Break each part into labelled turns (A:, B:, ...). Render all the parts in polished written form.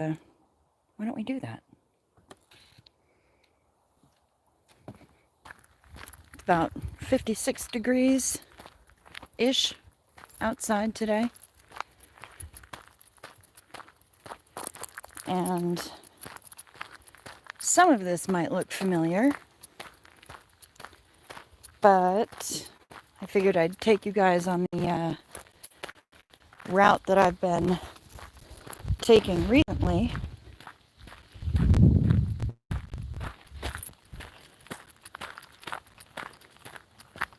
A: why don't we do that? It's about 56 degrees-ish outside today. And some of this might look familiar, but I figured I'd take you guys on the route that I've been taking recently.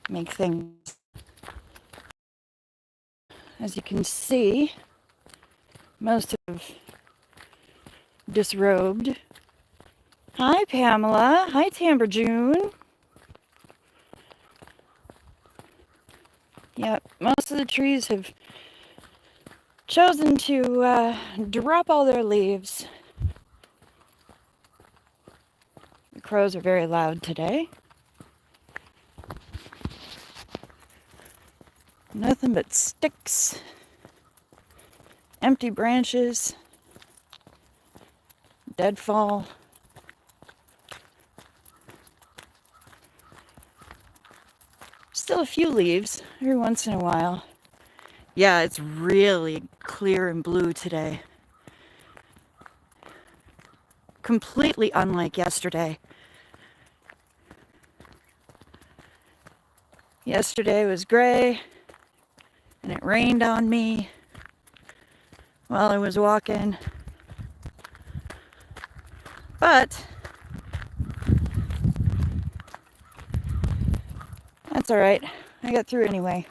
A: Make things, as you can see, most of disrobed. Hi, Pamela. Hi, Tamber June. Yep, most of the trees have chosen to drop all their leaves. The crows are very loud today. Nothing but sticks, empty branches, deadfall. Still a few leaves every once in a while. Yeah, it's really clear and blue today. Completely unlike yesterday. Yesterday was gray and it rained on me while I was walking. But that's all right. I got through anyway.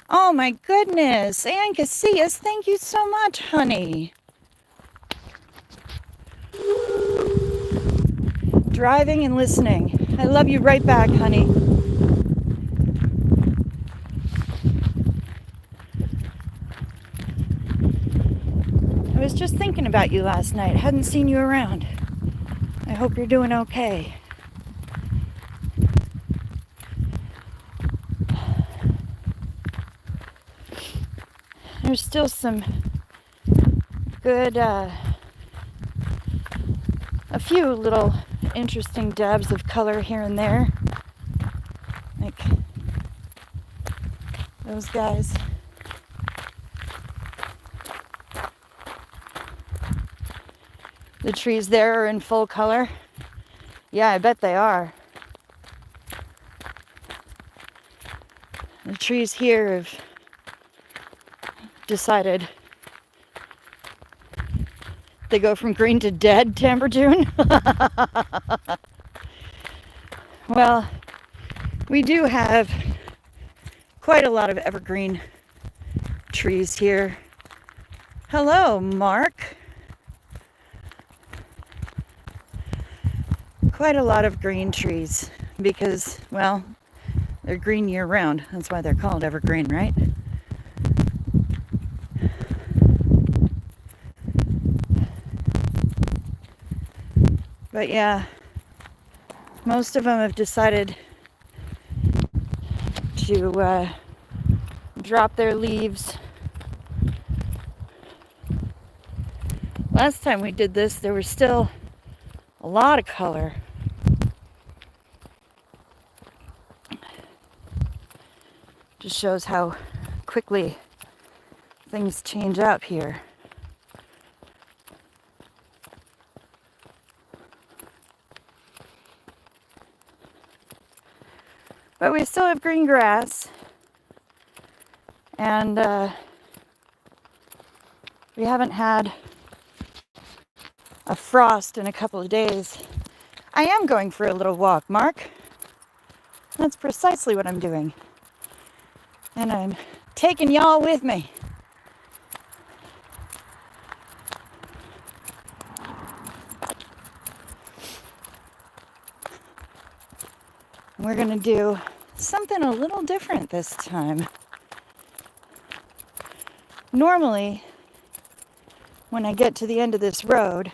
A: Oh my goodness, Ann Casillas, thank you so much, honey. Driving and listening. I love you right back, honey. I was just thinking about you last night. Hadn't seen you around. I hope you're doing okay. There's still some good, a few little interesting dabs of color here and there. Like those guys. The trees there are in full color. Yeah, I bet they are. The trees here have decided they go from green to dead, Tamber June. Well, we do have quite a lot of evergreen trees here. Hello, Mark. Quite a lot of green trees because, well, they're green year-round. That's why they're called evergreen, right? But yeah, most of them have decided to drop their leaves. Last time we did this, there was still a lot of color. Just shows how quickly things change up here. But we still have green grass, and we haven't had a frost in a couple of days. I am going for a little walk, Mark. That's precisely what I'm doing. And I'm taking y'all with me. We're gonna do something a little different this time. Normally, when I get to the end of this road,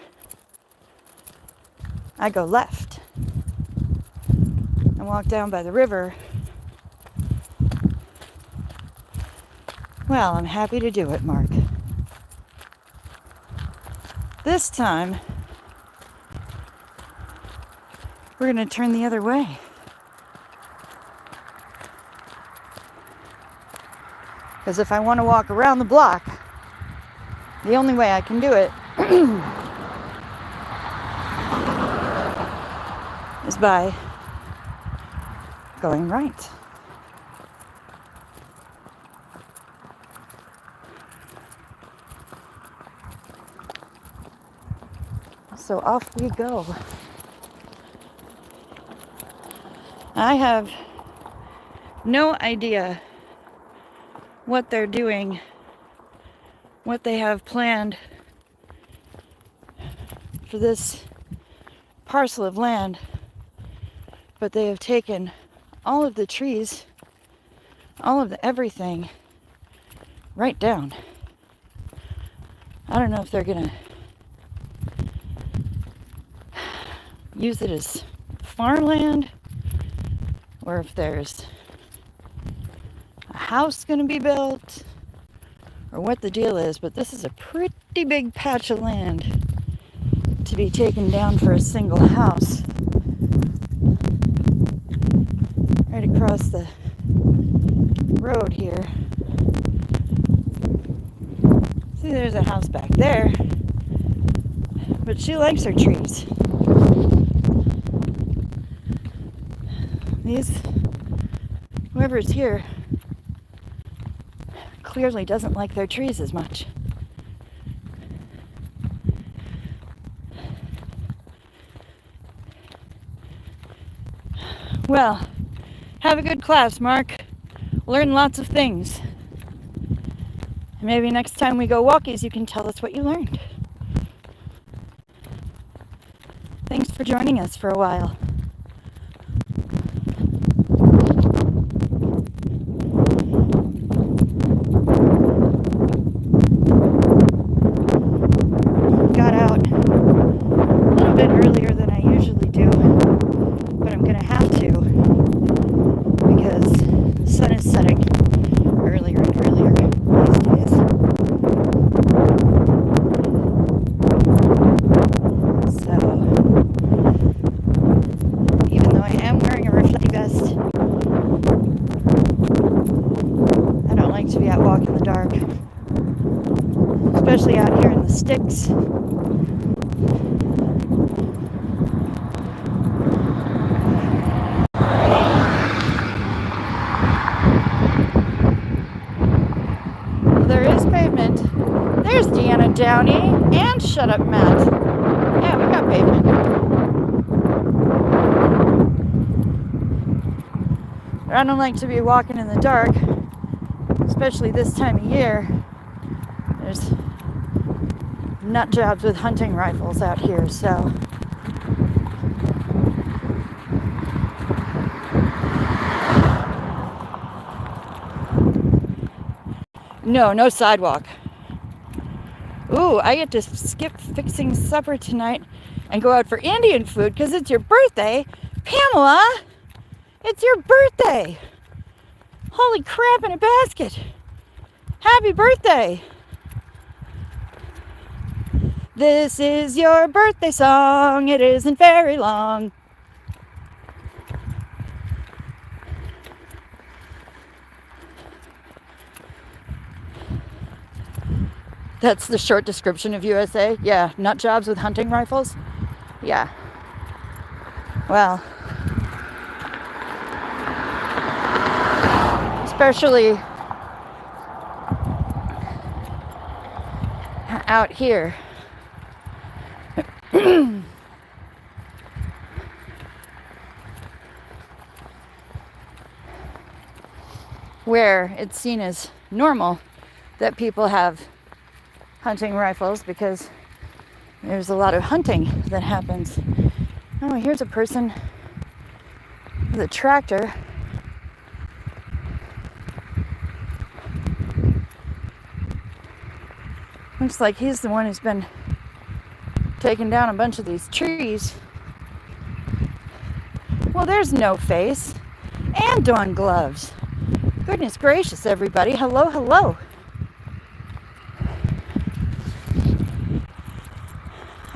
A: I go left and walk down by the river Well, I'm happy to do it, Mark. This time, we're going to turn the other way. Because if I want to walk around the block, the only way I can do it is by going right. So off we go. I have no idea what they're doing, what they have planned for this parcel of land, but they have taken all of the trees, all of the everything right down. I don't know if they're gonna use it as farmland or if there's a house gonna be built or what the deal is, but this is a pretty big patch of land to be taken down for a single house. Right across the road here. See, there's a house back there, but she likes her trees. Whoever's here clearly doesn't like their trees as much. Well, have a good class, Mark. Learn lots of things. Maybe next time we go walkies, you can tell us what you learned. Thanks for joining us for a while. Got out a little bit earlier than I usually do, but I'm going to have to because the sun is setting earlier and earlier these days. So, even though I am wearing a reflective vest, I don't like to be out walking in the dark, especially out here in the sticks. There is pavement. There's Deanna Downey and Shut Up Matt. Yeah, we got pavement. I don't like to be walking in the dark, especially this time of year. There's nut jobs with hunting rifles out here, so. No sidewalk. Ooh, I get to skip fixing supper tonight and go out for Indian food because it's your birthday. Pamela, it's your birthday. Holy crap in a basket. Happy birthday. This is your birthday song. It isn't very long. That's the short description of USA? Yeah, nut jobs with hunting rifles? Yeah. Well, especially out here. Where it's seen as normal that people have hunting rifles because there's a lot of hunting that happens. Oh, here's a person with a tractor. Looks like he's the one who's been taking down a bunch of these trees. Well, there's No Face and Dawn Gloves. Goodness gracious, everybody. Hello, hello.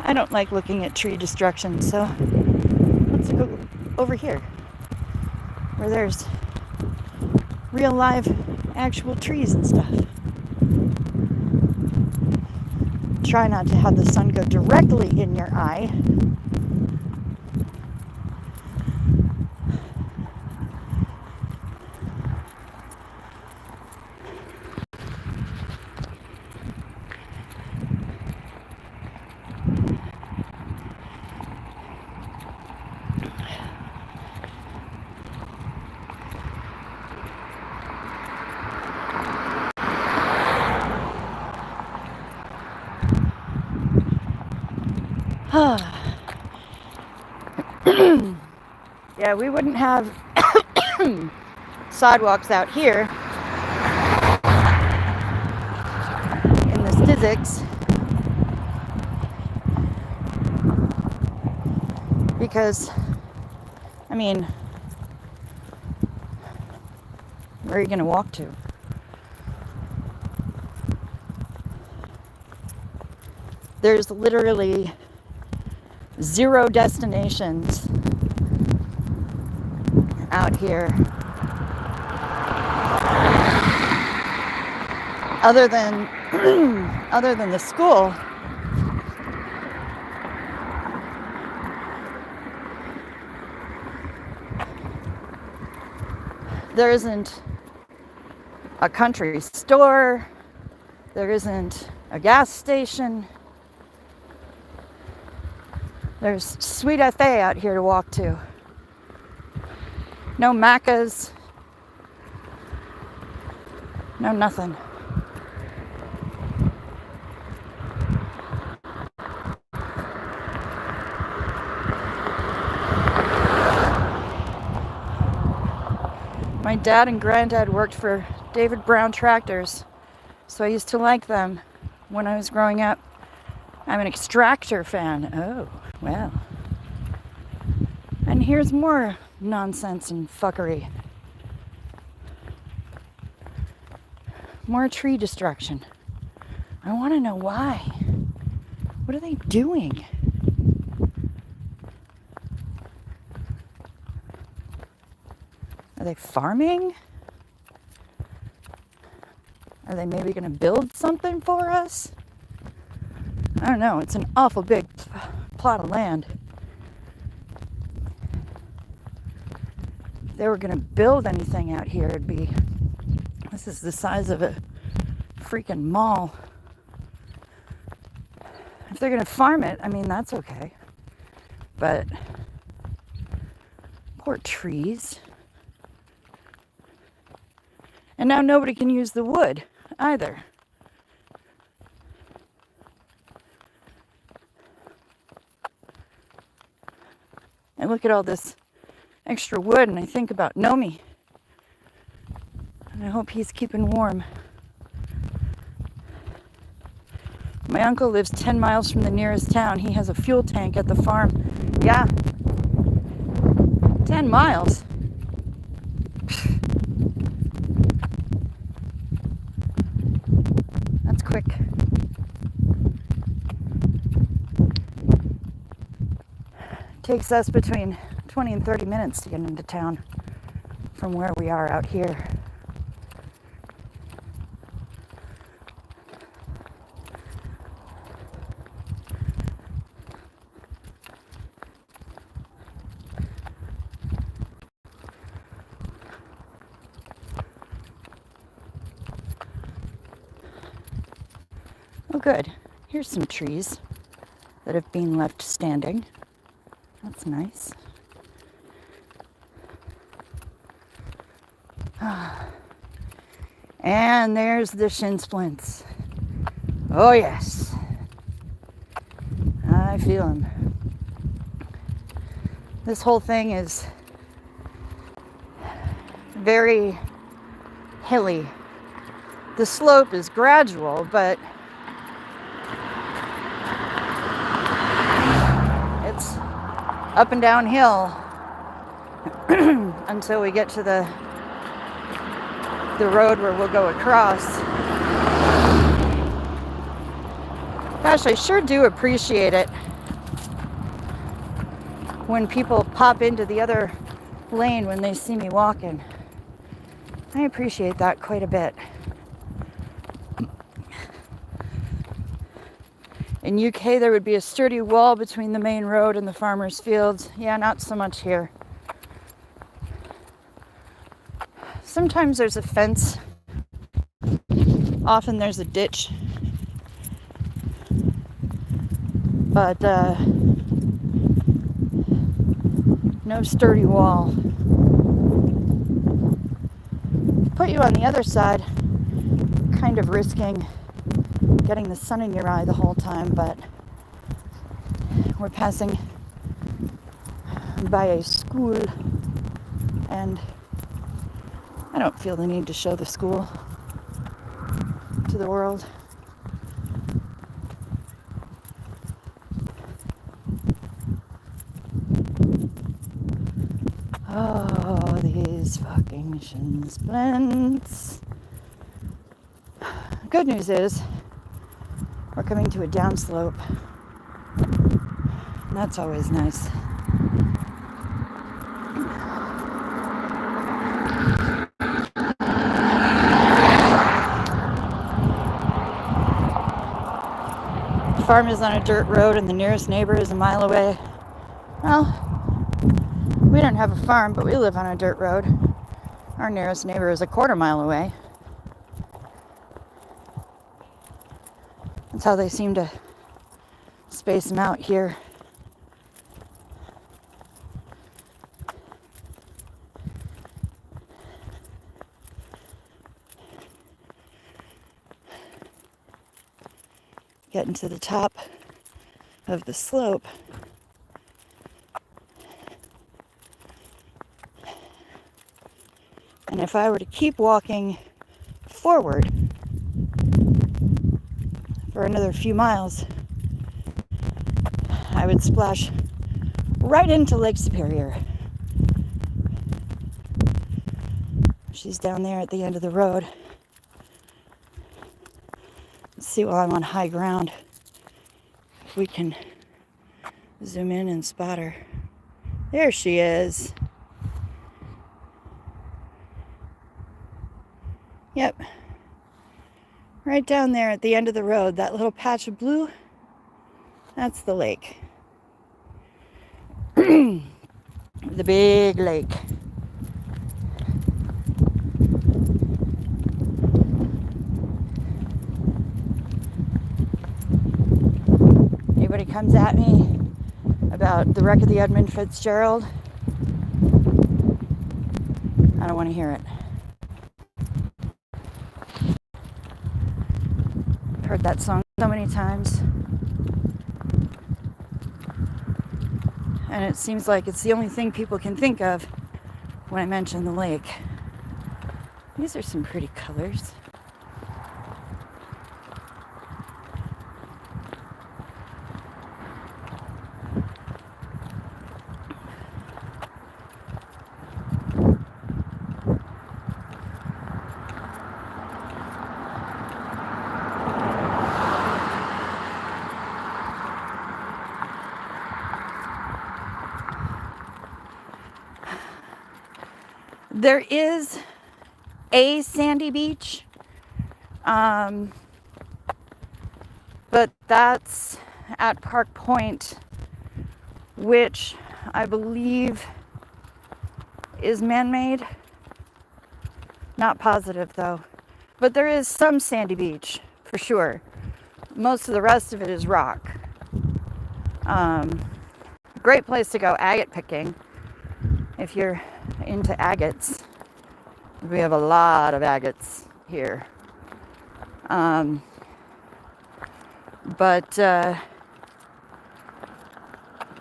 A: I don't like looking at tree destruction, so let's go over here where there's real live actual trees and stuff. Try not to have the sun go directly in your eye. Yeah, we wouldn't have sidewalks out here in the Stizzicks because, I mean, where are you going to walk to? There's literally 0 destinations out here other than the school. There isn't a country store. There isn't a gas station. There's Sweet FA out here to walk to. No Maccas. No nothing. My dad and granddad worked for David Brown Tractors, so I used to like them when I was growing up. I'm an Extractor fan. Oh, well. And here's more nonsense and fuckery. More tree destruction. I want to know why. What are they doing? Are they farming? Are they maybe going to build something for us? I don't know. It's an awful big plot of land. If they were going to build anything out here, it'd be... This is the size of a freaking mall. If they're going to farm it, I mean, that's okay. But... poor trees. And now nobody can use the wood either. I look at all this extra wood and I think about Nomi. And I hope he's keeping warm. My uncle lives 10 miles from the nearest town. He has a fuel tank at the farm. Yeah. 10 miles. That's quick. Takes us between 20 and 30 minutes to get into town from where we are out here. Oh, good. Here's some trees that have been left standing. That's nice. And there's the shin splints. Oh, yes. I feel them. This whole thing is very hilly. The slope is gradual, but it's up and downhill until we get to the road where we'll go across. Gosh, I sure do appreciate it when people pop into the other lane when they see me walking. I appreciate that quite a bit. In UK, there would be a sturdy wall between the main road and the farmers' fields. Yeah, not so much here. Sometimes there's a fence. Often there's a ditch. But no sturdy wall. Put you on the other side, kind of risking getting the sun in your eye the whole time, but we're passing by a school, and I don't feel the need to show the school to the world. Oh, these fucking shin splints. Good news is we're coming to a downslope. That's always nice. The farm is on a dirt road and the nearest neighbor is a mile away. Well, we don't have a farm, but we live on a dirt road. Our nearest neighbor is a quarter mile away. That's how they seem to space them out here. Getting to the top of the slope. And if I were to keep walking forward for another few miles, I would splash right into Lake Superior. She's down there at the end of the road. Let's see while I'm on high ground if we can zoom in and spot her. There she is. Yep. Right down there at the end of the road, that little patch of blue, that's the lake. The big lake. Anybody comes at me about the wreck of the Edmund Fitzgerald, I don't want to hear it. Heard that song so many times, and it seems like it's the only thing people can think of when I mention the lake. These are some pretty colors. There is a sandy beach, but that's at Park Point, which I believe is man-made. Not positive though, but there is some sandy beach for sure. Most of the rest of it is rock. Great place to go agate picking if you're into agates. We have a lot of agates here.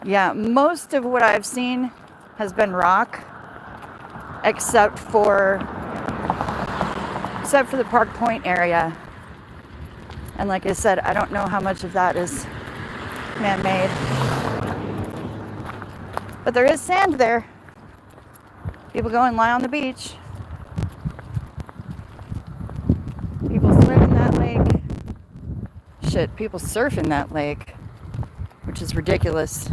A: Yeah, most of what I've seen has been rock, except for the Park Point area. And like I said, I don't know how much of that is man-made. But there is sand there. People go and lie on the beach. People swim in that lake. Shit, people surf in that lake, which is ridiculous.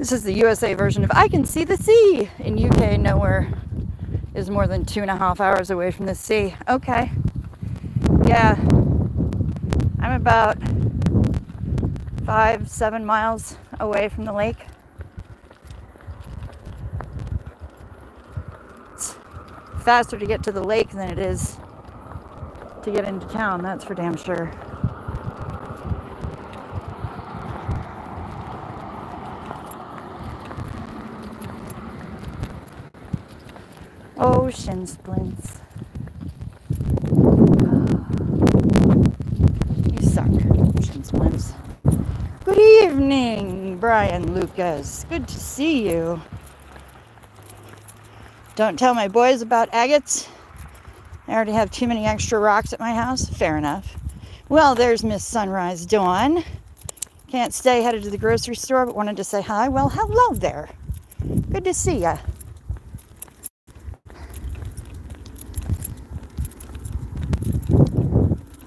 A: This is the USA version of I can see the sea. In UK, nowhere is more than 2.5 hours away from the sea. Okay. Yeah. I'm about 5-7 miles away from the lake. It's faster to get to the lake than it is to get into town, that's for damn sure. Oh, shin splints. You suck, shin splints. Good evening, Brian Lucas. Good to see you. Don't tell my boys about agates. I already have too many extra rocks at my house. Fair enough. Well, there's Miss Sunrise Dawn. Can't stay, headed to the grocery store, but wanted to say hi. Well, hello there. Good to see ya.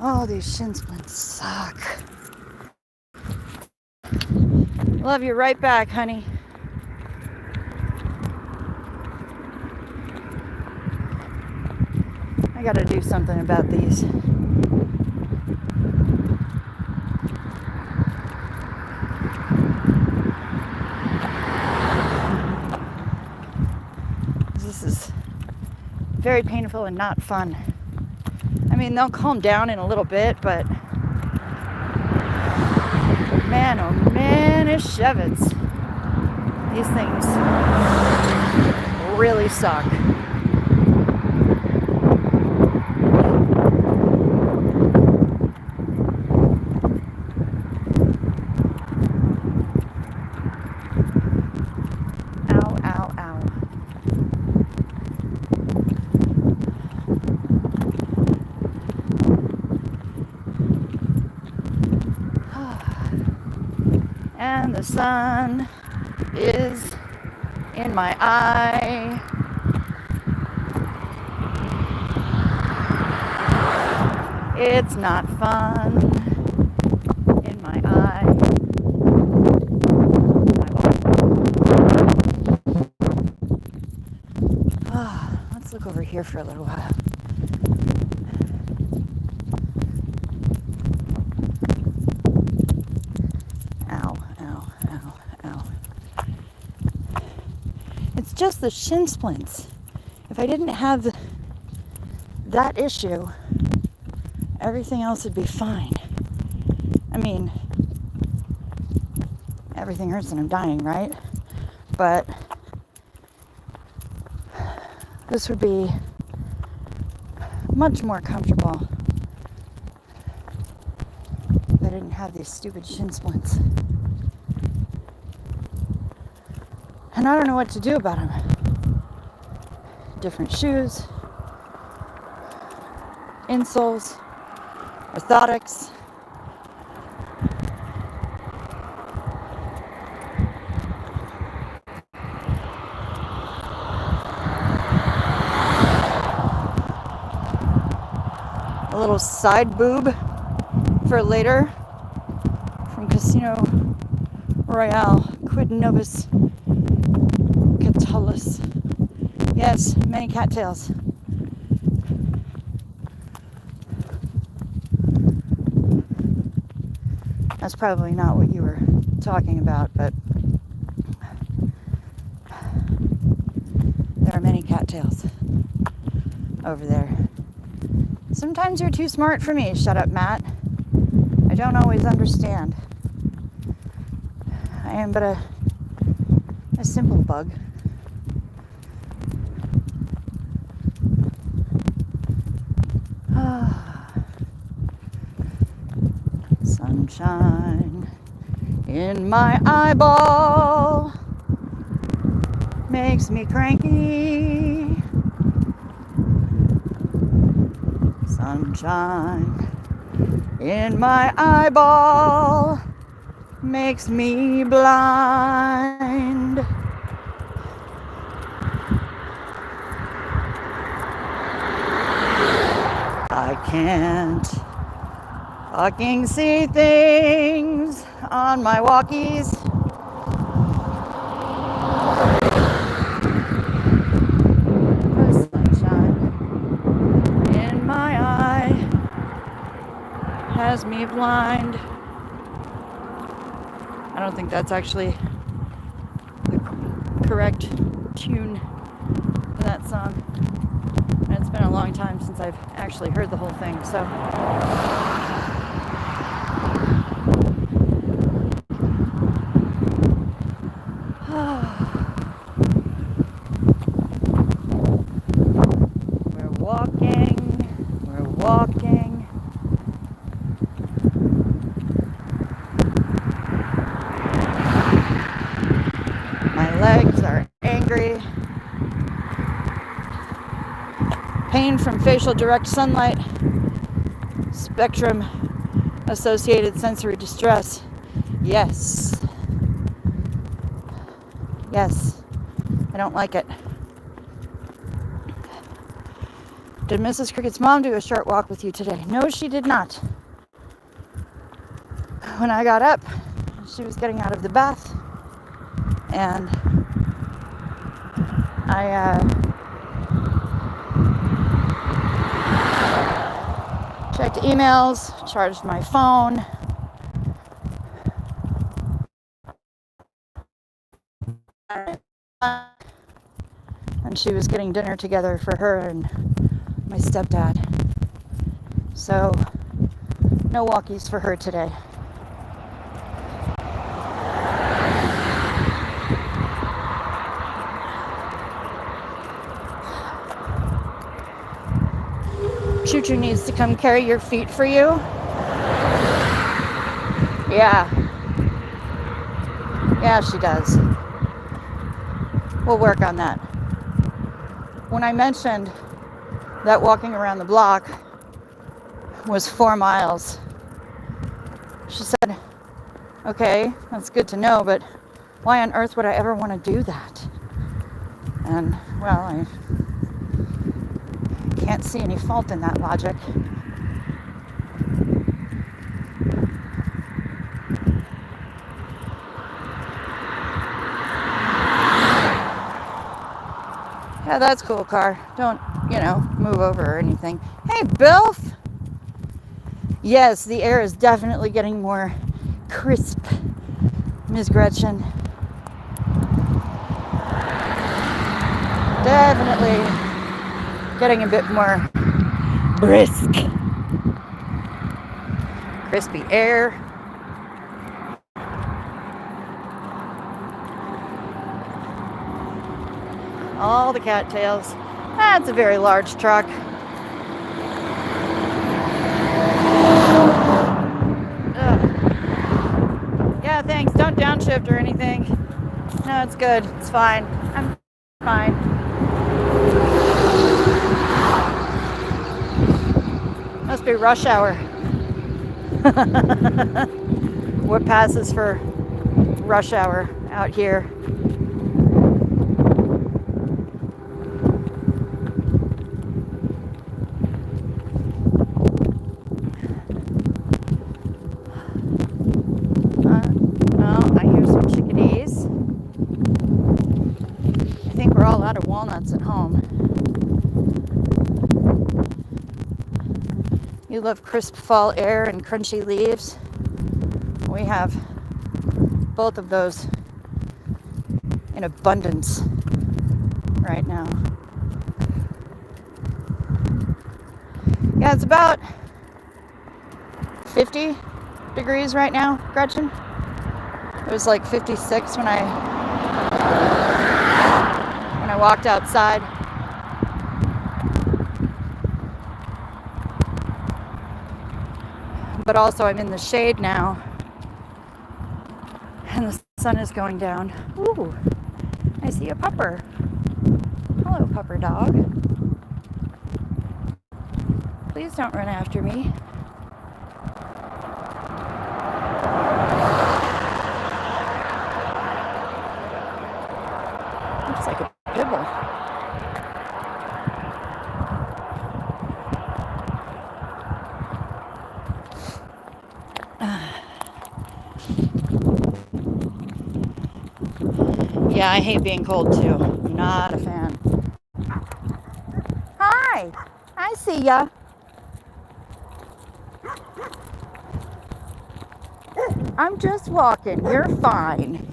A: Oh, these shin splints suck. Love you right back, honey. I gotta do something about these. This is very painful and not fun. I mean, they'll calm down in a little bit, but man, oh man, it's Shevitz. These things really suck. Ow, ow, ow. And the sun is in my eye. It's not fun in my eye. Let's look over here for a little while. It's just the shin splints. If I didn't have that issue, everything else would be fine. I mean, everything hurts and I'm dying, right? But this would be much more comfortable if I didn't have these stupid shin splints. And I don't know what to do about them. Different shoes, insoles, orthotics. A little side boob for later from Casino Royale, Quid Novus Catullus. Yes, many cattails. That's probably not what you were talking about, but there are many cattails over there. Sometimes you're too smart for me. Shut up, Matt. I don't always understand. I am but a simple bug. Sunshine in my eyeball makes me cranky. Sunshine in my eyeball makes me blind. I can't fucking see things on my walkies. blind. I don't think that's actually the correct tune for that song. And it's been a long time since I've actually heard the whole thing, so. We're walking. My legs are angry. Pain from facial direct sunlight. Spectrum associated sensory distress. Yes. Yes. I don't like it. Did Mrs. Cricket's mom do a short walk with you today? No, she did not. When I got up, she was getting out of the bath, and I checked emails, charged my phone. And she was getting dinner together for her and my stepdad. So, no walkies for her today. Choo Choo needs to come carry your feet for you. Yeah, she does. We'll work on that. When I mentioned that walking around the block was 4 miles, she said, okay, that's good to know, but why on earth would I ever want to do that? And, well, I can't see any fault in that logic. Yeah, that's cool, car. Don't, move over or anything. Hey, Bilf! Yes, the air is definitely getting more crisp, Ms. Gretchen. Definitely getting a bit more brisk. Crispy air. All the cattails. That's a very large truck. Ugh. Yeah, thanks. Don't downshift or anything. No, it's good. It's fine. I'm fine. Must be rush hour. What passes for rush hour out here? I hear some chickadees. I think we're all out of walnuts at home. You love crisp fall air and crunchy leaves. We have both of those in abundance right now. Yeah, it's about 50 degrees right now, Gretchen. It was like 56 when I walked outside. But also I'm in the shade now. And the sun is going down. Ooh, I see a pupper. Hello, pupper dog. Please don't run after me. Looks like a pibble. Yeah, I hate being cold too. I'm not a fan. Hi, I see ya. I'm just walking. You're fine.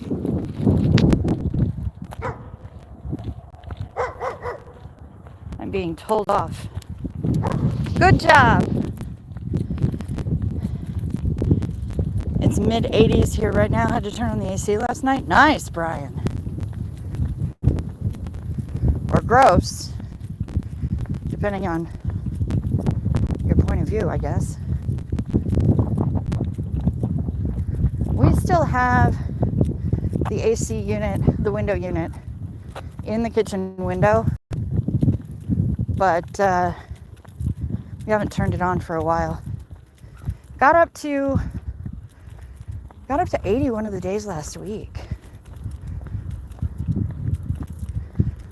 A: I'm being told off. Good job. It's mid 80s here right now. Had to turn on the AC last night. Nice, Brian. Or gross, depending on your point of view, I guess. We still have the AC unit, the window unit, in the kitchen window, but we haven't turned it on for a while. Got up to 80 one of the days last week.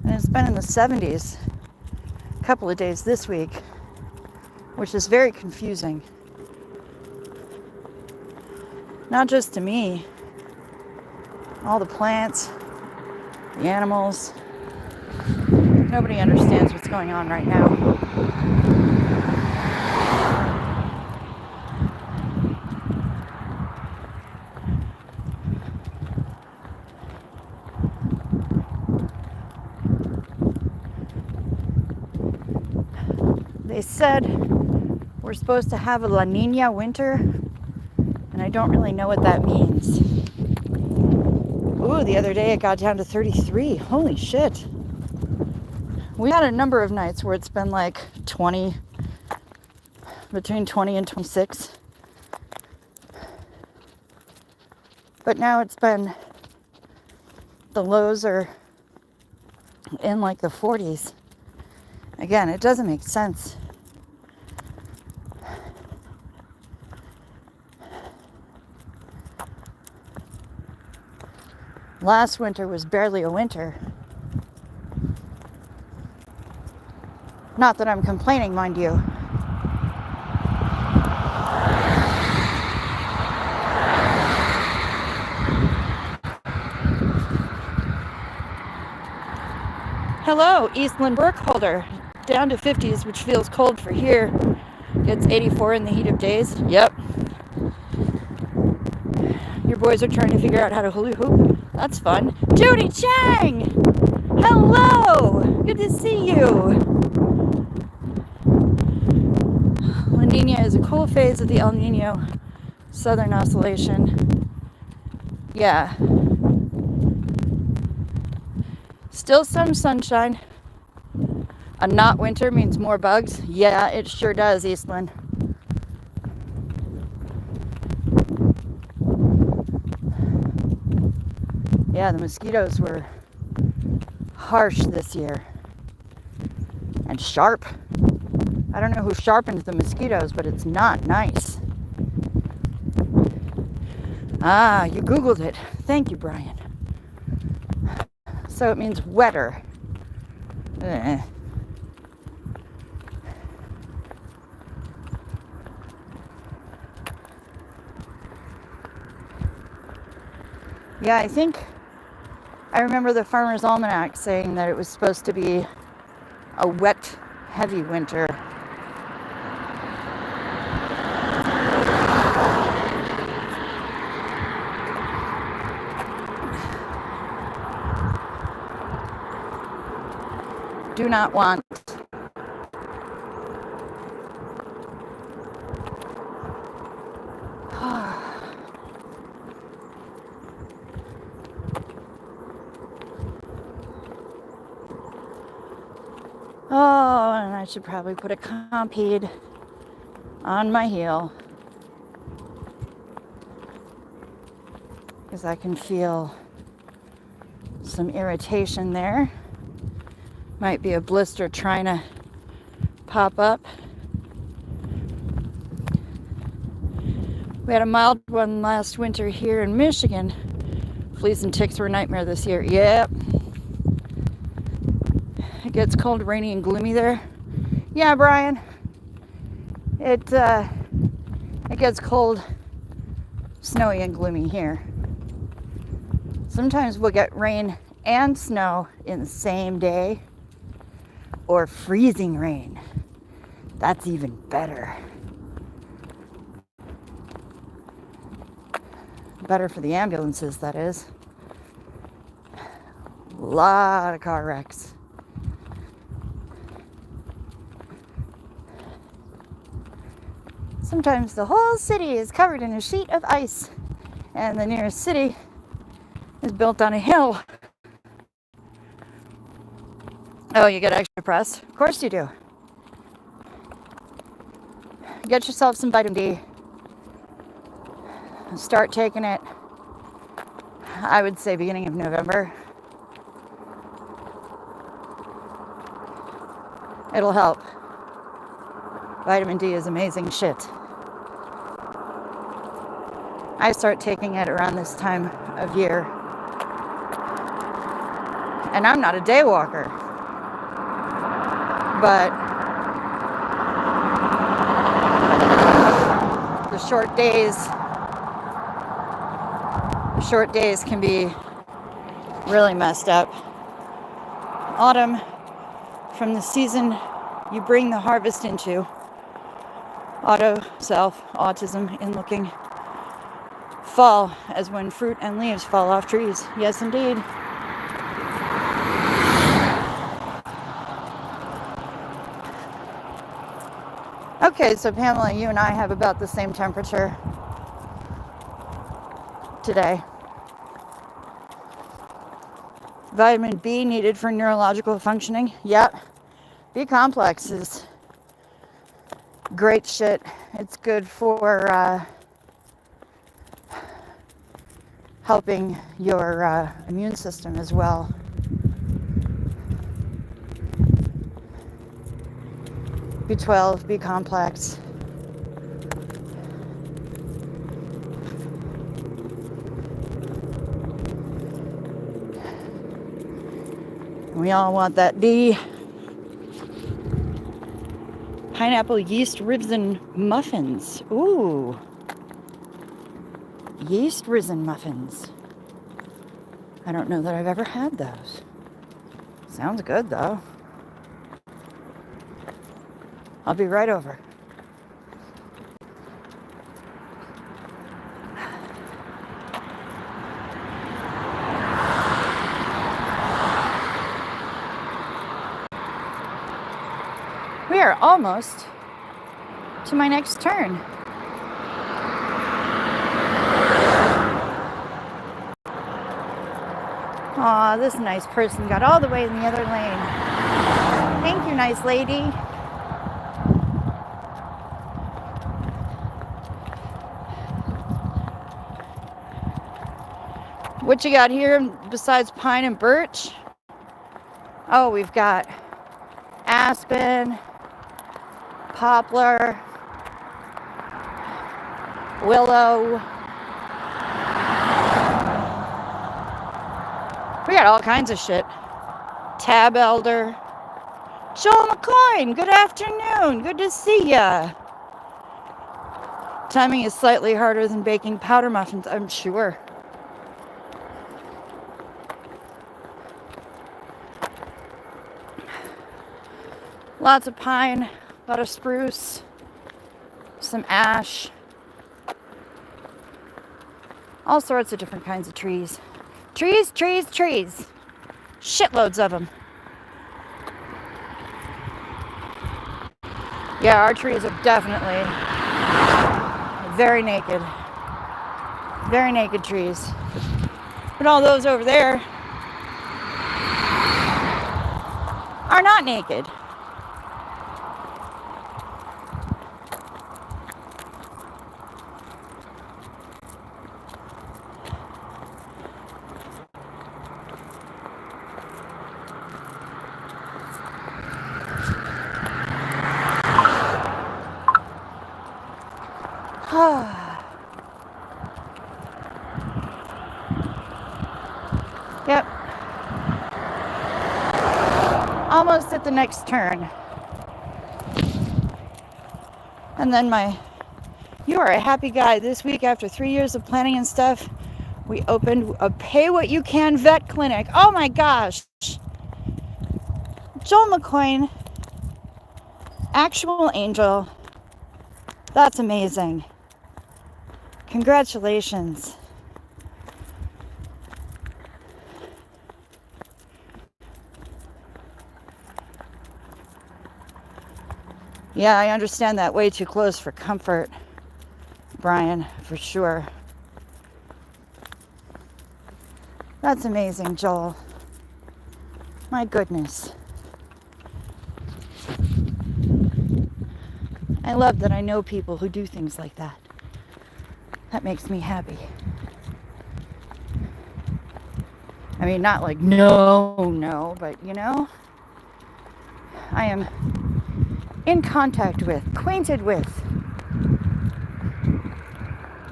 A: And it's been in the 70s a couple of days this week, which is very confusing. Not just to me, all the plants, the animals. Nobody understands what's going on right now. They said we're supposed to have a La Nina winter, and I don't really know what that means. Ooh, the other day it got down to 33. Holy shit. We had a number of nights where it's been like 20, between 20 and 26. But now it's been, the lows are in like the 40s. Again, it doesn't make sense. Last winter was barely a winter. Not that I'm complaining, mind you. Hello, Eastland Burkholder. Down to 50s, which feels cold for here. Gets 84 in the heat of days. Yep. Your boys are trying to figure out how to hula hoop. That's fun. Judy Chang! Hello! Good to see you. La Nina is a cool phase of the El Nino Southern Oscillation. Yeah. Still some sunshine. A not winter means more bugs. Yeah, it sure does, Eastland. Yeah, the mosquitoes were harsh this year. And sharp. I don't know who sharpened the mosquitoes, but it's not nice. Ah, you Googled it. Thank you, Brian. So it means wetter. Yeah, I remember the Farmer's Almanac saying that it was supposed to be a wet, heavy winter. Do not want. Oh, and I should probably put a Compeed on my heel, because I can feel some irritation there. Might be a blister trying to pop up. We had a mild one last winter here in Michigan. Fleas and ticks were a nightmare this year. Yep. It gets cold, rainy, and gloomy there. Yeah, Brian. It gets cold, snowy, and gloomy here. Sometimes we'll get rain and snow in the same day, or freezing rain. That's even better. Better for the ambulances, that is. A lot of car wrecks. Sometimes the whole city is covered in a sheet of ice, and the nearest city is built on a hill. Oh, you get extra press? Of course you do. Get yourself some vitamin D. Start taking it, I would say, beginning of November. It'll help. Vitamin D is amazing shit. I start taking it around this time of year. And I'm not a day walker. But the short days can be really messed up. Autumn, from the season you bring the harvest into. Autism in looking. Fall, as when fruit and leaves fall off trees. Yes, indeed. Okay, so Pamela, you and I have about the same temperature today. Vitamin B needed for neurological functioning. Yep. B complex is great shit. It's good for helping your immune system as well. B12, B complex. We all want that D. Pineapple yeast risen muffins. Ooh. Yeast risen muffins. I don't know that I've ever had those. Sounds good though. I'll be right over. We are almost to my next turn. Aw, this nice person got all the way in the other lane. Thank you, nice lady. What you got here besides pine and birch? Oh, we've got aspen, poplar, willow. We got all kinds of shit. Tab elder. Joel McCoy, good afternoon. Good to see ya. Timing is slightly harder than baking powder muffins, I'm sure. Lots of pine, a lot of spruce, some ash, all sorts of different kinds of trees. Trees, trees, trees. Shitloads of them. Yeah, our trees are definitely very naked. Very naked trees. But all those over there are not naked. Yep. Almost at the next turn. And then you are a happy guy. This week, after 3 years of planning and stuff, we opened a pay-what-you-can vet clinic. Oh my gosh. Joel McCoy, actual angel. That's amazing. Congratulations. Yeah, I understand that way too close for comfort, Brian, for sure. That's amazing, Joel. My goodness. I love that I know people who do things like that. That makes me happy. I mean, not like no, but you know, I am in contact with, acquainted with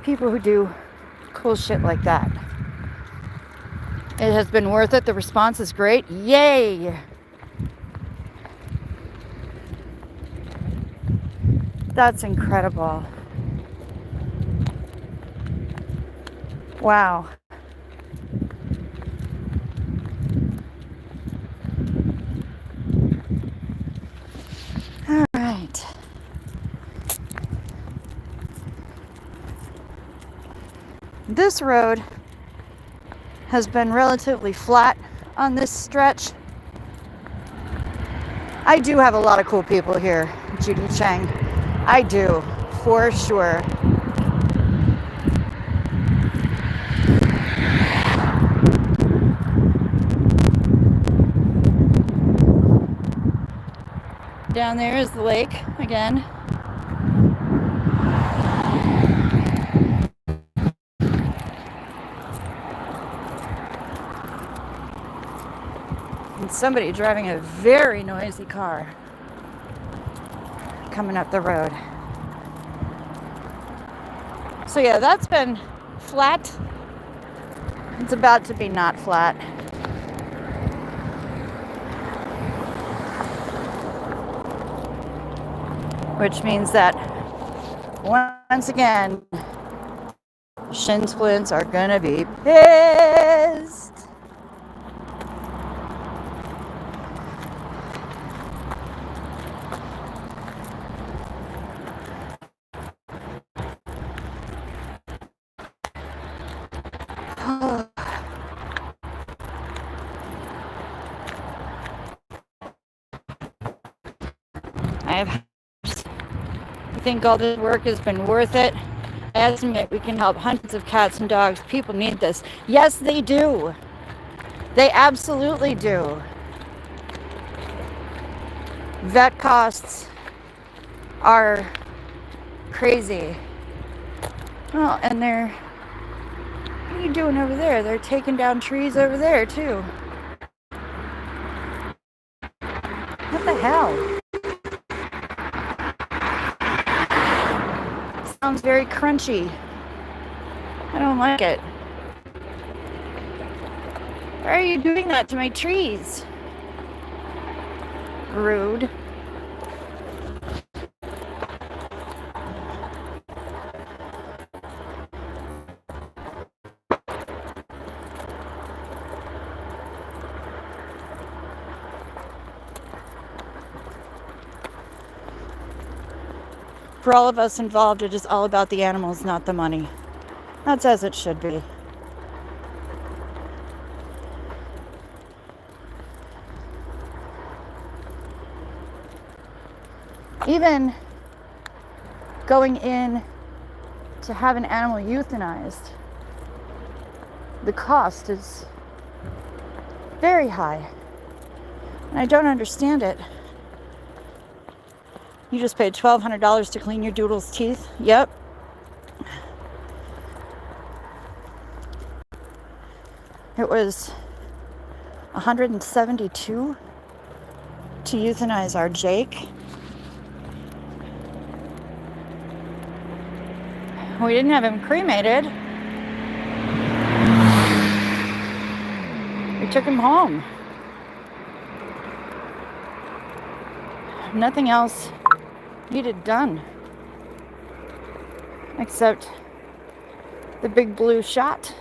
A: people who do cool shit like that. It has been worth it. The response is great. Yay! That's incredible. Wow. All right. This road has been relatively flat on this stretch. I do have a lot of cool people here, Judy Chang. I do, for sure. Down there is the lake again. And somebody driving a very noisy car coming up the road. So yeah, that's been flat. It's about to be not flat. Which means that once again, shin splints are gonna be pissed. I think all this work has been worth it. I estimate we can help hundreds of cats and dogs. People need this. Yes, they do. They absolutely do. Vet costs are crazy. Oh, and what are you doing over there? They're taking down trees over there, too. What the hell? Sounds very crunchy. I don't like it. Why are you doing that to my trees? Rude. For all of us involved, it is all about the animals, not the money. That's as it should be. Even going in to have an animal euthanized, the cost is very high. And I don't understand it. You just paid $1,200 to clean your doodle's teeth? Yep. It was $172 to euthanize our Jake. We didn't have him cremated. We took him home. Nothing else needed done except the big blue shot.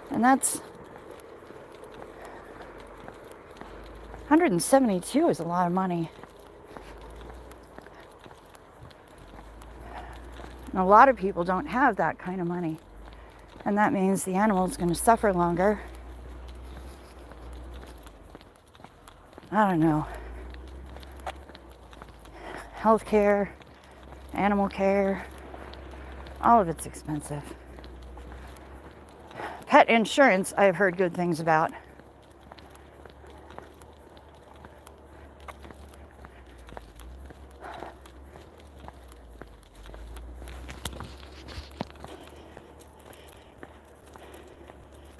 A: And that's 172 is a lot of money. And a lot of people don't have that kind of money. And that means the animal is going to suffer longer. I don't know. Healthcare, animal care, all of it's expensive. Pet insurance, I've heard good things about.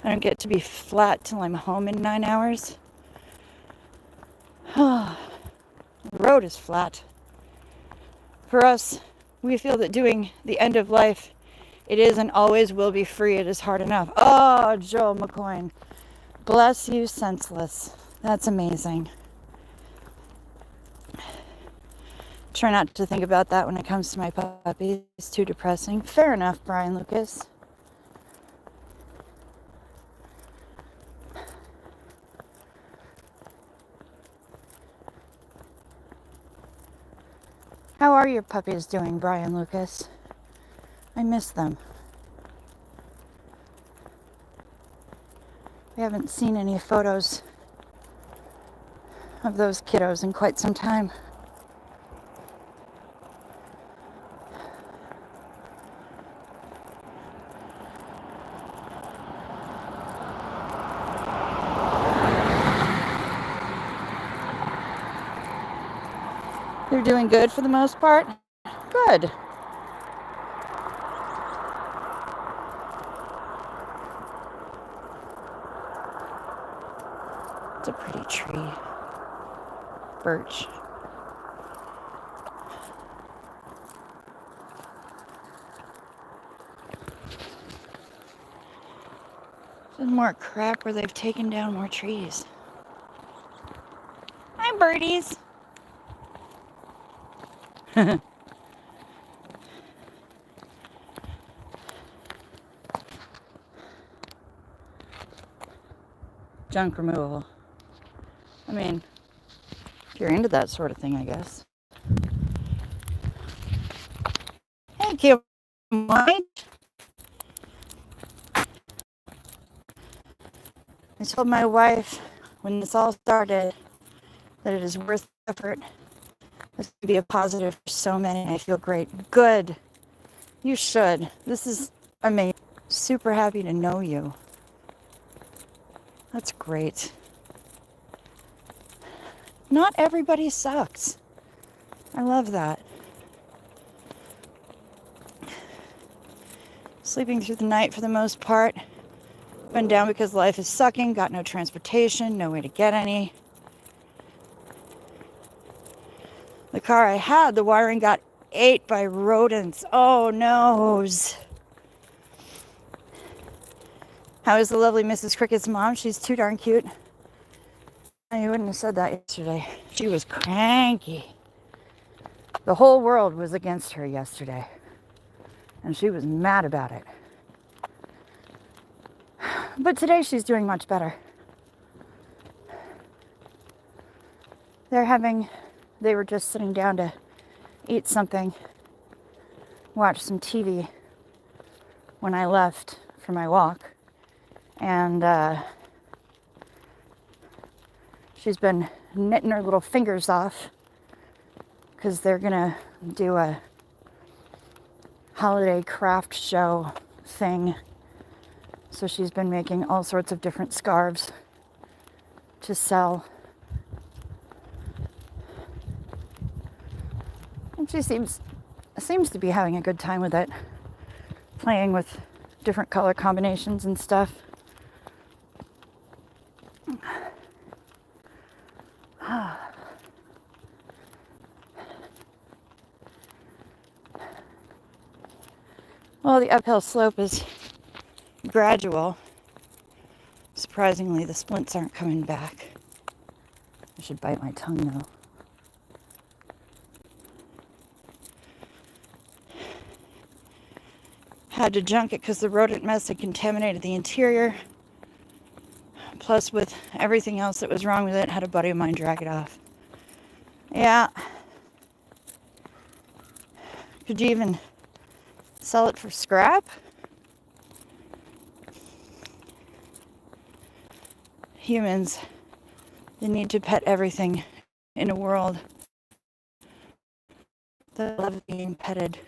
A: I don't get to be flat till I'm home in 9 hours. The road is flat. For us, we feel that doing the end of life, it is and always will be free. It is hard enough. Oh, Joel McCoy. Bless you, senseless. That's amazing. Try not to think about that when it comes to my puppy. It's too depressing. Fair enough, Brian Lucas. How are your puppies doing, Brian Lucas? I miss them. We haven't seen any photos of those kiddos in quite some time. They're doing good for the most part? Good. It's a pretty tree. Birch. There's more crap where they've taken down more trees. Hi, birdies. Junk removal. I mean, if you're into that sort of thing, I guess. Thank you, Mike. I told my wife when this all started that it is worth the effort. This could be a positive for so many. I feel great. Good. You should. This is amazing. Super happy to know you. That's great. Not everybody sucks. I love that. Sleeping through the night for the most part. Been down because life is sucking. Got no transportation. No way to get any. The car I had, the wiring got ate by rodents. Oh, noes. How is the lovely Mrs. Cricket's mom? She's too darn cute. I wouldn't have said that yesterday. She was cranky. The whole world was against her yesterday. And she was mad about it. But today she's doing much better. They were just sitting down to eat something, watch some TV when I left for my walk. And she's been knitting her little fingers off because they're gonna do a holiday craft show thing. So she's been making all sorts of different scarves to sell. And she seems to be having a good time with it, playing with different color combinations and stuff. Well, the uphill slope is gradual. Surprisingly, the splints aren't coming back. I should bite my tongue though. Had to junk it because the rodent mess had contaminated the interior. Plus, with everything else that was wrong with it, had a buddy of mine drag it off. Yeah. Could you even sell it for scrap? humans, the need to pet everything in a world that love being petted.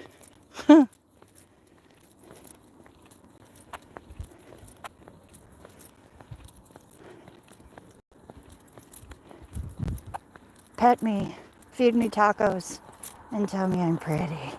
A: Pet me, feed me tacos, and tell me I'm pretty.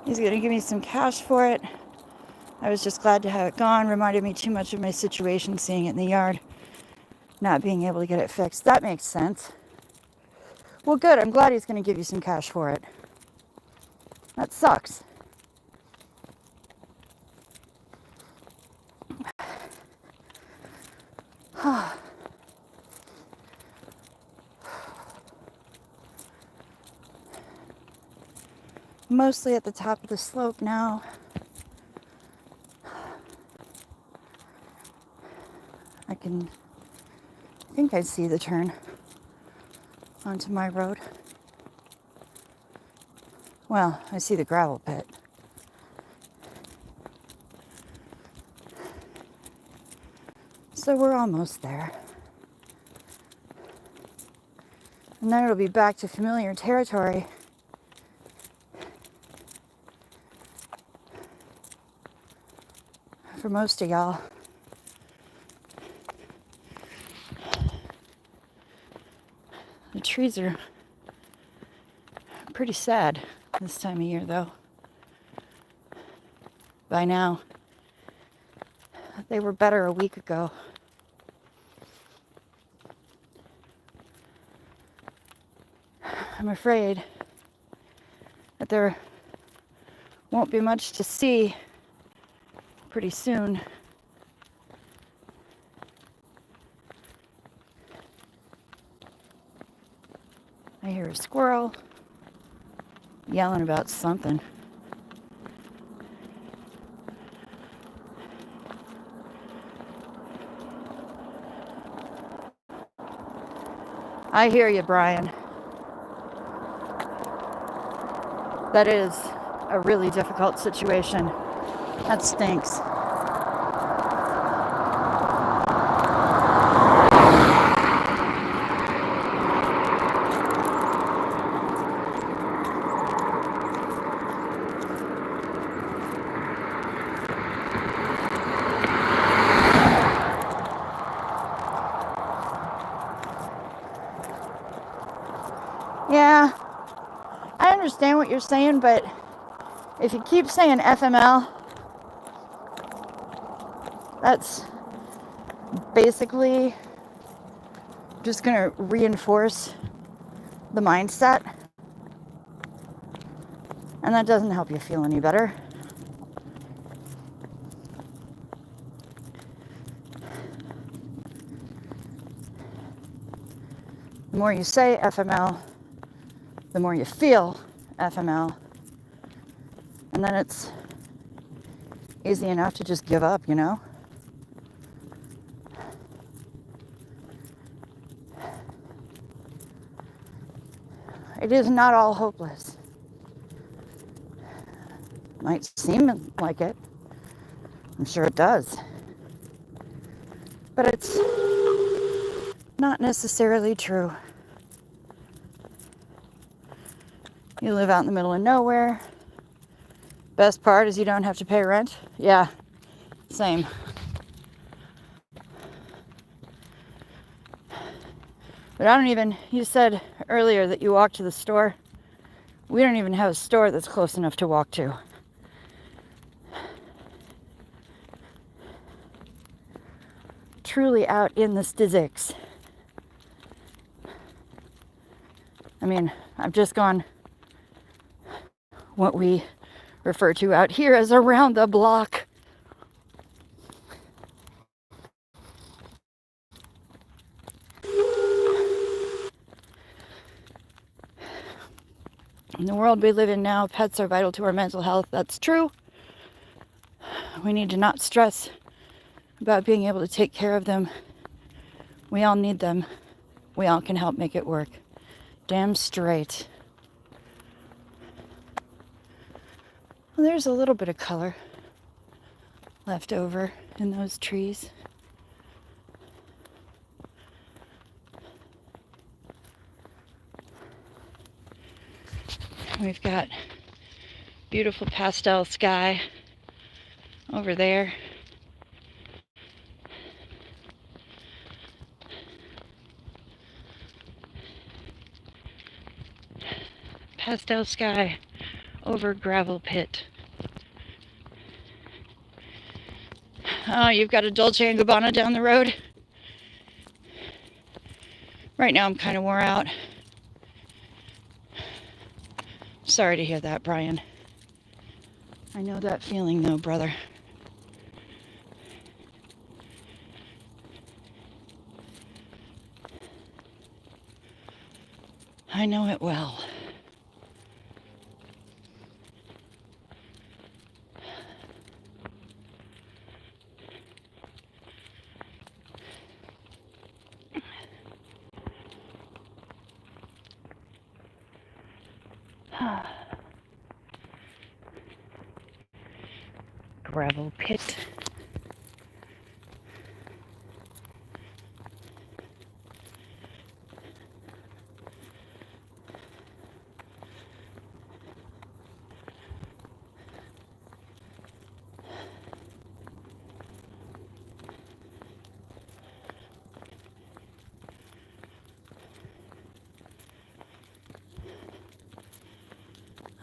A: He's gonna give me some cash for it. I was just glad to have it gone. Reminded me too much of my situation, seeing it in the yard, not being able to get it fixed. That makes sense. Well, good. I'm glad he's gonna give you some cash for it. That sucks. Mostly at the top of the slope now. I think I see the turn onto my road. Well, I see the gravel pit. So we're almost there. And then it'll be back to familiar territory. For most of y'all. The trees are pretty sad this time of year, though. By now, they were better a week ago. I'm afraid that there won't be much to see pretty soon. I hear a squirrel yelling about something. I hear you, Brian. That is a really difficult situation. That stinks. Yeah, I understand what you're saying, but if you keep saying FML, that's basically just going to reinforce the mindset. And that doesn't help you feel any better. The more you say FML, the more you feel FML. And then it's easy enough to just give up, you know? It is not all hopeless. Might seem like it. I'm sure it does. But it's not necessarily true. You live out in the middle of nowhere. Best part is you don't have to pay rent. Yeah, same. But I don't even, you said earlier that you walked to the store. We don't even have a store that's close enough to walk to. Truly out in the sticks. I mean, I've just gone what we refer to out here as around the block. In the world we live in now, pets are vital to our mental health. That's true. We need to not stress about being able to take care of them. We all need them. We all can help make it work. Damn straight. Well, there's a little bit of color left over in those trees. We've got beautiful pastel sky over there. Pastel sky over gravel pit. Oh, you've got a Dolce & Gabbana down the road. Right now I'm kind of wore out. Sorry to hear that, Brian. I know that feeling though, brother. I know it well. Gravel pit.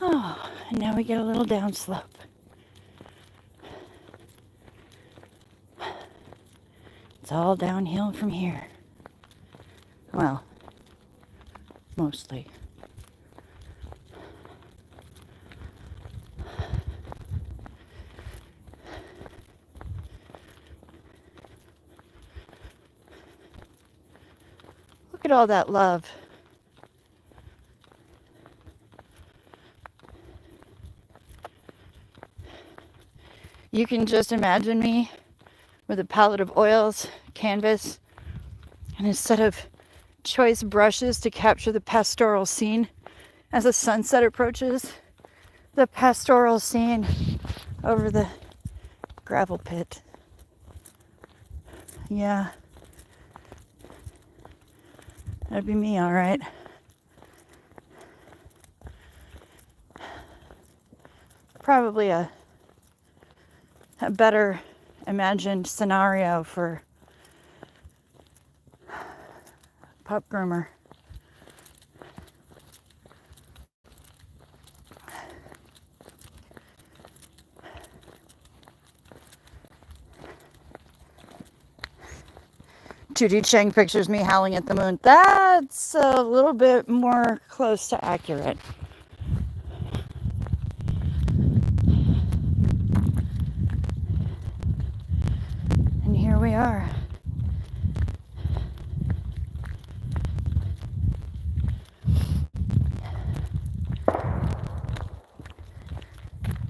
A: Oh, and now we get a little downslope. It's all downhill from here. Well, mostly. Look at all that love. You can just imagine me with a palette of oils, canvas, and a set of choice brushes to capture the pastoral scene as the sunset approaches. The pastoral scene over the gravel pit. Yeah. That'd be me, all right. Probably a better imagined scenario for pup groomer. Judy Cheng pictures me howling at the moon. That's a little bit more close to accurate. And here we are.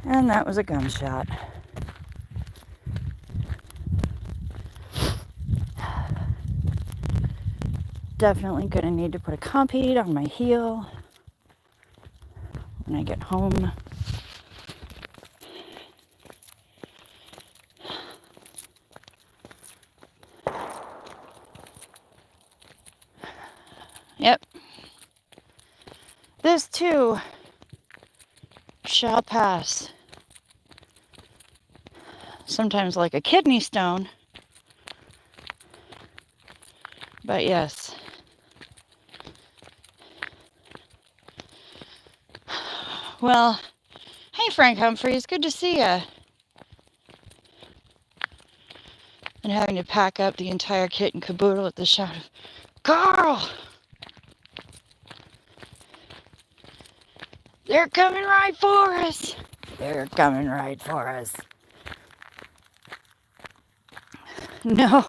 A: And that was a gunshot. Definitely gonna need to put a Compeed on my heel when I get home. Yep. This too shall pass. Sometimes like a kidney stone. But yes. Well, hey Frank Humphreys, good to see ya. And having to pack up the entire kit and caboodle at the shout of, Carl! They're coming right for us! They're coming right for us. No,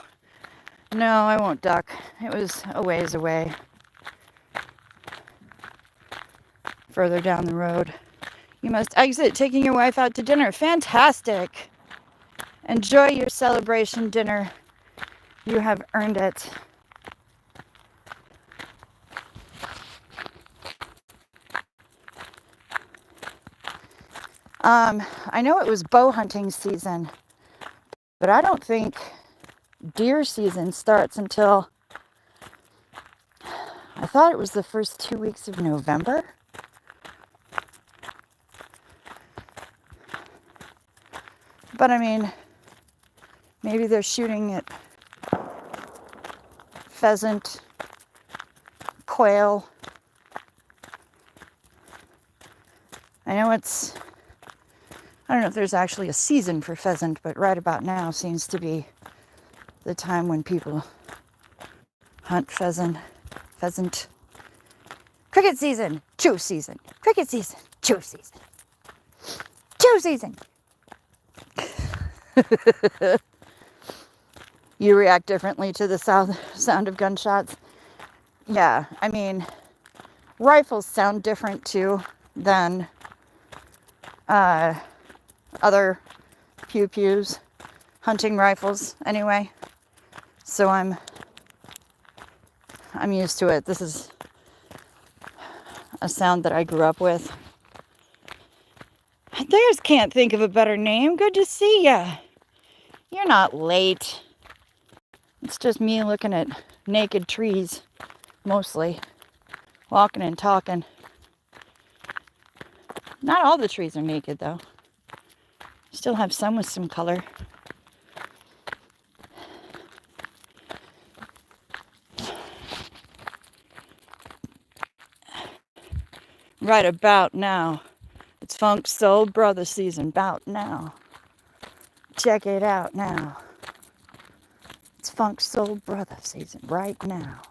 A: I won't duck. It was a ways away. further down the road. You must exit taking your wife out to dinner. Fantastic. Enjoy your celebration dinner. You have earned it. I know it was bow hunting season, but I don't think deer season starts until, I thought it was the first 2 weeks of November. But I mean, maybe they're shooting at pheasant, quail. I know I don't know if there's actually a season for pheasant, but right about now seems to be the time when people hunt pheasant. Cricket season, chew season. Cricket season, chew season. Chew season. You react differently to the sound of gunshots. Yeah, I mean, rifles sound different too than other pew-pews, hunting rifles anyway. So I'm used to it. This is a sound that I grew up with. There's can't think of a better name. Good to see ya. You're not late. It's just me looking at naked trees, mostly. Walking and talking. Not all the trees are naked, though. Still have some with some color. Right about now. It's Funk Soul Brother season. About now. Check it out now. It's Funk Soul Brother season right now.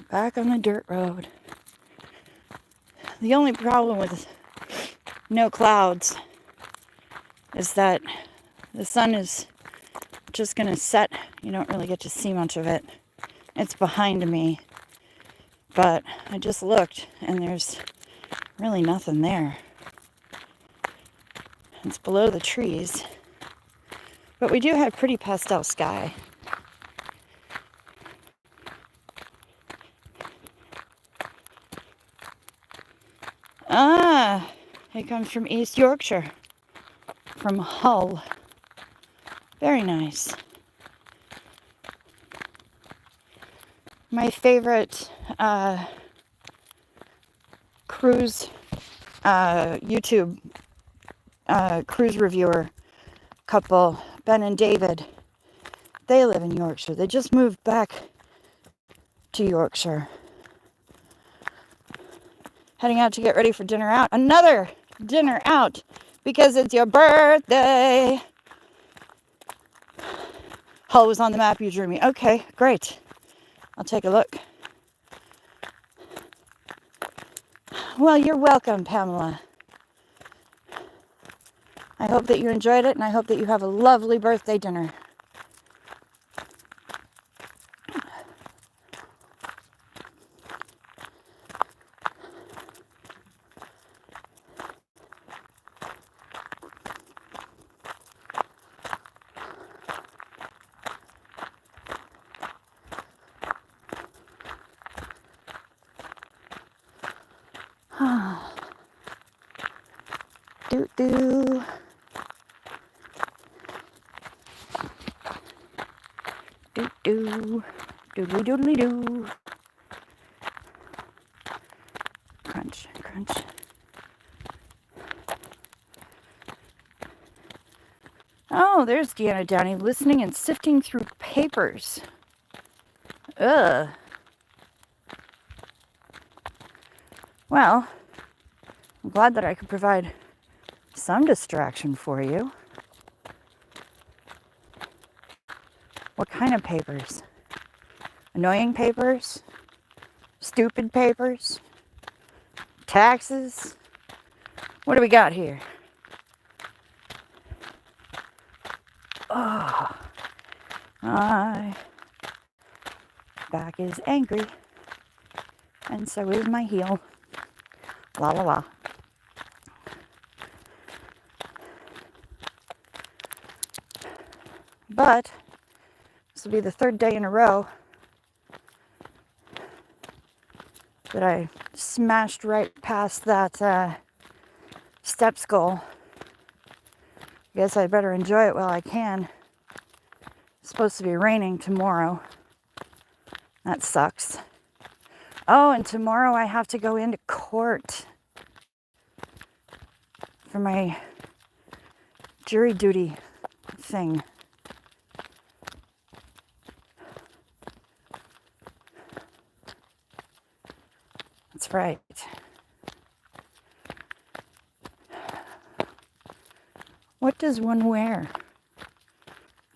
A: Back on the dirt road. The only problem with no clouds is that the sun is just going to set. You don't really get to see much of it. It's behind me. But I just looked and there's really nothing there. It's below the trees. But we do have pretty pastel sky. Ah, it comes from East Yorkshire, from Hull. Very nice. My favorite cruise YouTube cruise reviewer couple, Ben and David, they live in Yorkshire. They just moved back to Yorkshire. Heading out to get ready for dinner out. Another dinner out because it's your birthday. Hull was on the map, you drew me. Okay, great. I'll take a look. Well, you're welcome, Pamela. I hope that you enjoyed it, and I hope that you have a lovely birthday dinner. Do-do. Do-do. Doodly-doodly-doo. Crunch, crunch. Oh, there's Deanna Downey listening and sifting through papers. Ugh. Well, I'm glad that I could provide some distraction for you. What kind of papers? Annoying papers? stupid papers, taxes. What do we got here? Oh, my back is angry, and so is my heel. La la la. But this will be the third day in a row that I smashed right past that steps goal. I guess I better enjoy it while I can. It's supposed to be raining tomorrow. That sucks. Oh, and tomorrow I have to go into court for my jury duty thing. That's right. What does one wear?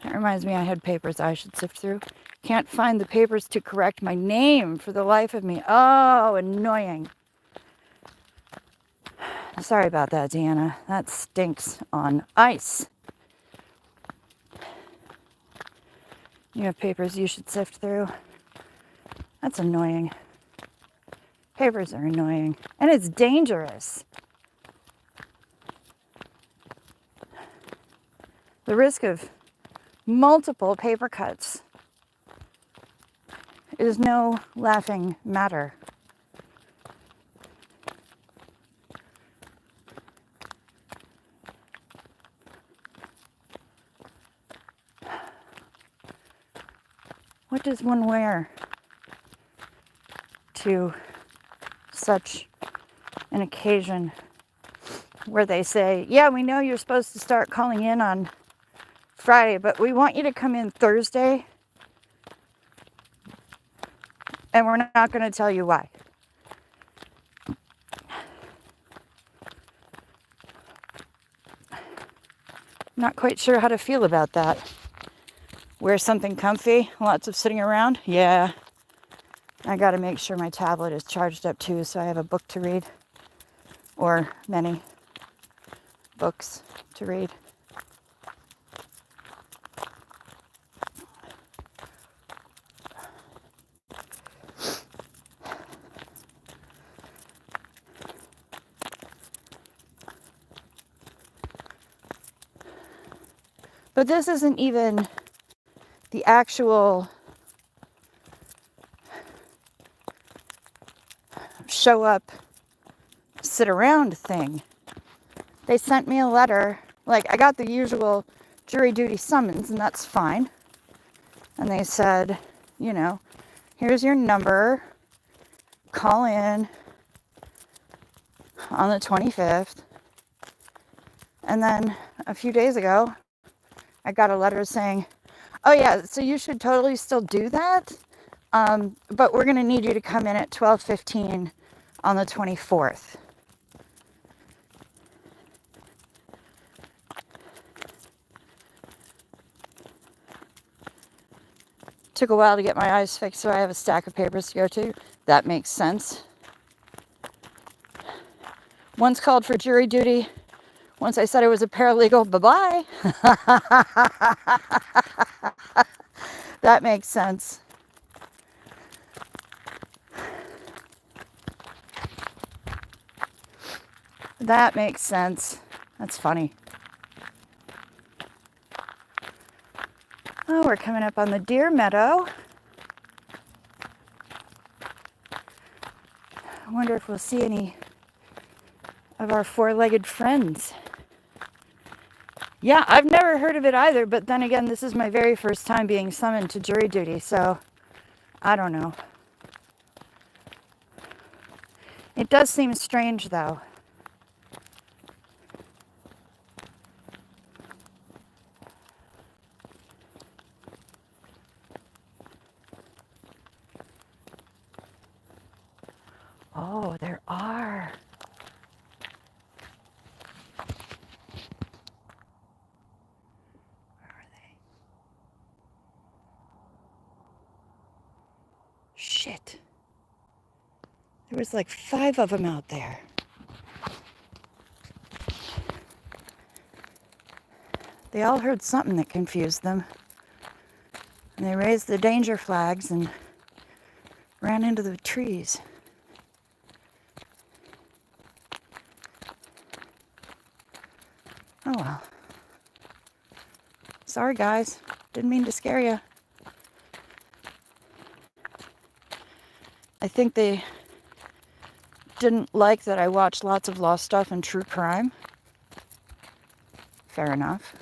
A: That reminds me I had papers I should sift through. Can't find the papers to correct my name for the life of me. Oh, annoying. Sorry about that, Deanna. That stinks on ice. You have papers you should sift through. That's annoying. Papers are annoying. And it's dangerous. The risk of multiple paper cuts is no laughing matter. What does one wear to such an occasion where they say, yeah, we know you're supposed to start calling in on Friday, but we want you to come in Thursday, and we're not going to tell you why. Not quite sure how to feel about that. Wear something comfy, lots of sitting around. Yeah, I got to make sure my tablet is charged up too, so I have a book to read, or many books to read. But this isn't even the actual show up, sit around thing. They sent me a letter. Like, I got the usual jury duty summons, and that's fine. And they said, you know, here's your number. Call in on the 25th. And then a few days ago, I got a letter saying, oh yeah, so you should totally still do that. But we're going to need you to come in at 12:15 on the 24th. Took a while to get my eyes fixed, so I have a stack of papers to go to. That makes sense. Once called for jury duty. Once I said I was a paralegal, bye-bye. That makes sense. That makes sense. That's funny. Oh, we're coming up on the deer meadow. I wonder if we'll see any of our four-legged friends. Yeah, I've never heard of it either, but then again, this is my very first time being summoned to jury duty, so I don't know. It does seem strange, though. Oh, there are. Where are they? Shit. There was like 5 of them out there. They all heard something that confused them. And they raised the danger flags and ran into the trees. Oh well. Sorry guys, didn't mean to scare you. I think they didn't like that I watched lots of lost stuff and true crime. Fair enough.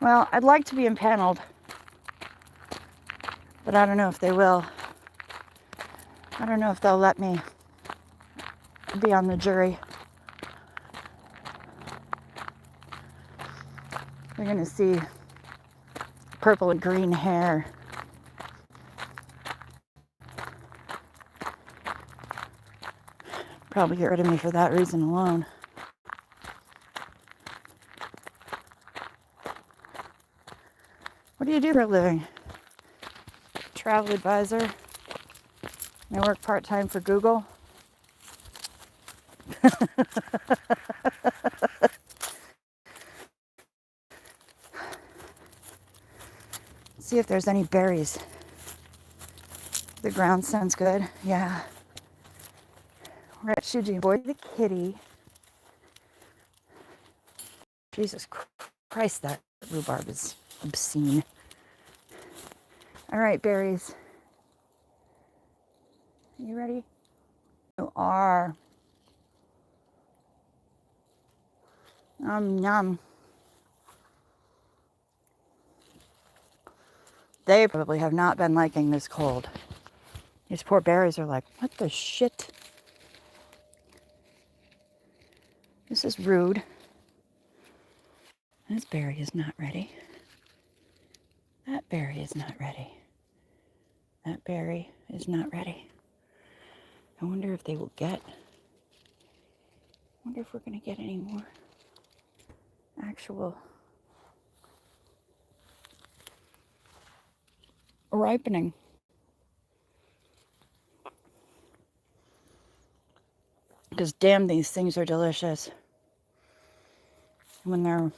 A: Well, I'd like to be impaneled, but I don't know if they will. I don't know if they'll let me be on the jury. They're going to see purple and green hair. Probably get rid of me for that reason alone. What do you do for a living? Travel advisor. I work part-time for Google. See if there's any berries. The ground sounds good. Yeah. We're at Shuji Boy the kitty. Jesus Christ, that rhubarb is obscene. All right, berries. You ready? You are. Yum. They probably have not been liking this cold. These poor berries are like, what the shit? This is rude. This berry is not ready. That berry is not ready. That berry is not ready. I wonder if they will get. I wonder if we're going to get any more actual ripening. Because damn, these things are delicious. When they're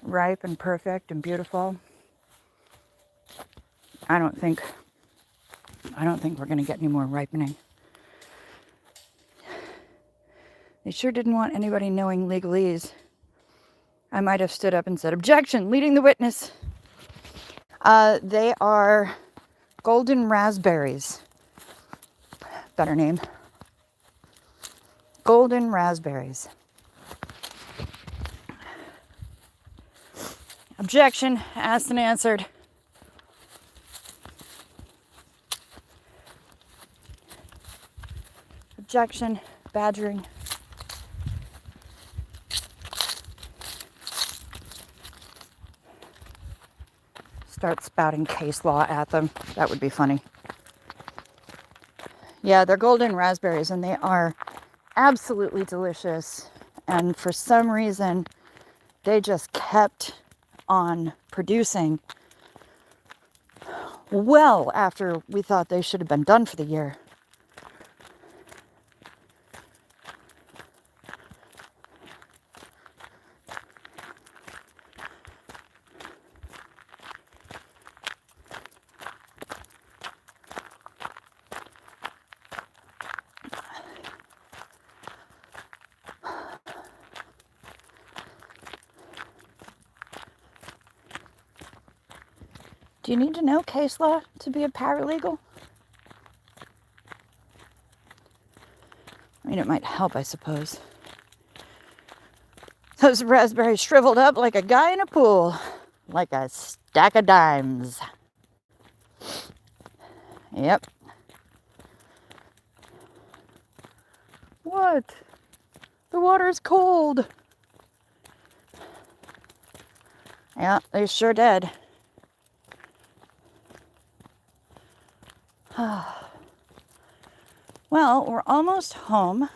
A: ripe and perfect and beautiful, I don't think we're going to get any more ripening. They sure didn't want anybody knowing legalese. I might have stood up and said, objection, leading the witness. They are golden raspberries. Better name. Golden raspberries. Objection, asked and answered. Objection, badgering. Start spouting case law at them. That would be funny. Yeah, they're golden raspberries and they are absolutely delicious. And for some reason, they just kept on producing well after we thought they should have been done for the year. Do you need to know case law to be a paralegal? I mean, it might help, I suppose. Those raspberries shriveled up like a guy in a pool, like a stack of dimes. Yep. What? The water is cold. Yeah, they sure did. Well, we're almost home.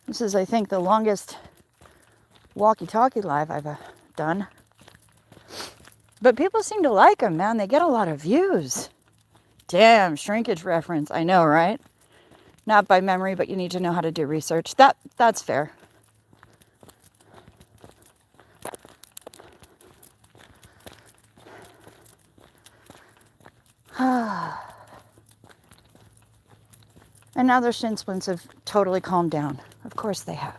A: This is, I think, the longest walkie-talkie live I've done. But people seem to like them, man. They get a lot of views. Damn, shrinkage reference. I know, right? Not by memory, but you need to know how to do research. That's fair. And now their shin splints have totally calmed down. Of course they have.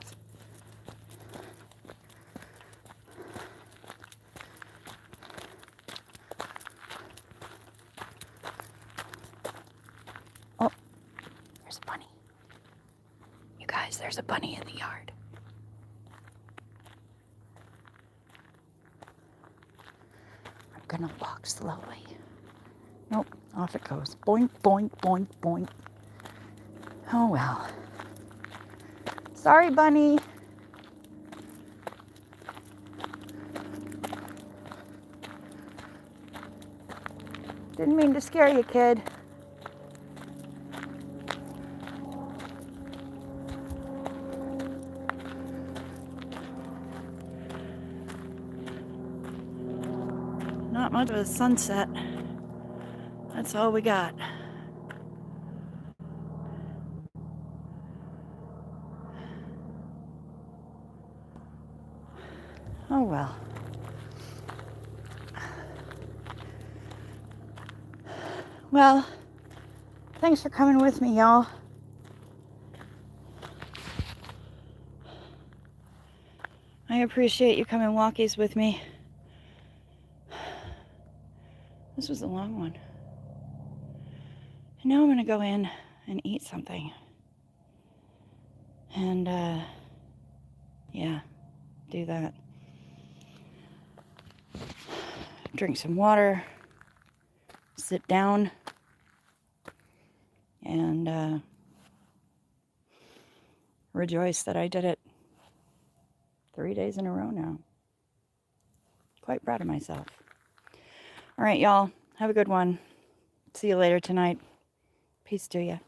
A: Oh, there's a bunny. You guys, there's a bunny in the yard. I'm gonna walk slowly. Nope, off it goes. Boink, boink, boink, boink. Oh well. Sorry, bunny. Didn't mean to scare you, kid. Not much of a sunset. That's all we got. Oh well. Well, thanks for coming with me, y'all. I appreciate you coming walkies with me. This was a long one. And now I'm gonna go in and eat something. And, yeah, do that. Drink some water. Sit down. And, rejoice that I did it 3 days in a row now. Quite proud of myself. All right, y'all. Have a good one. See you later tonight. Peace to you.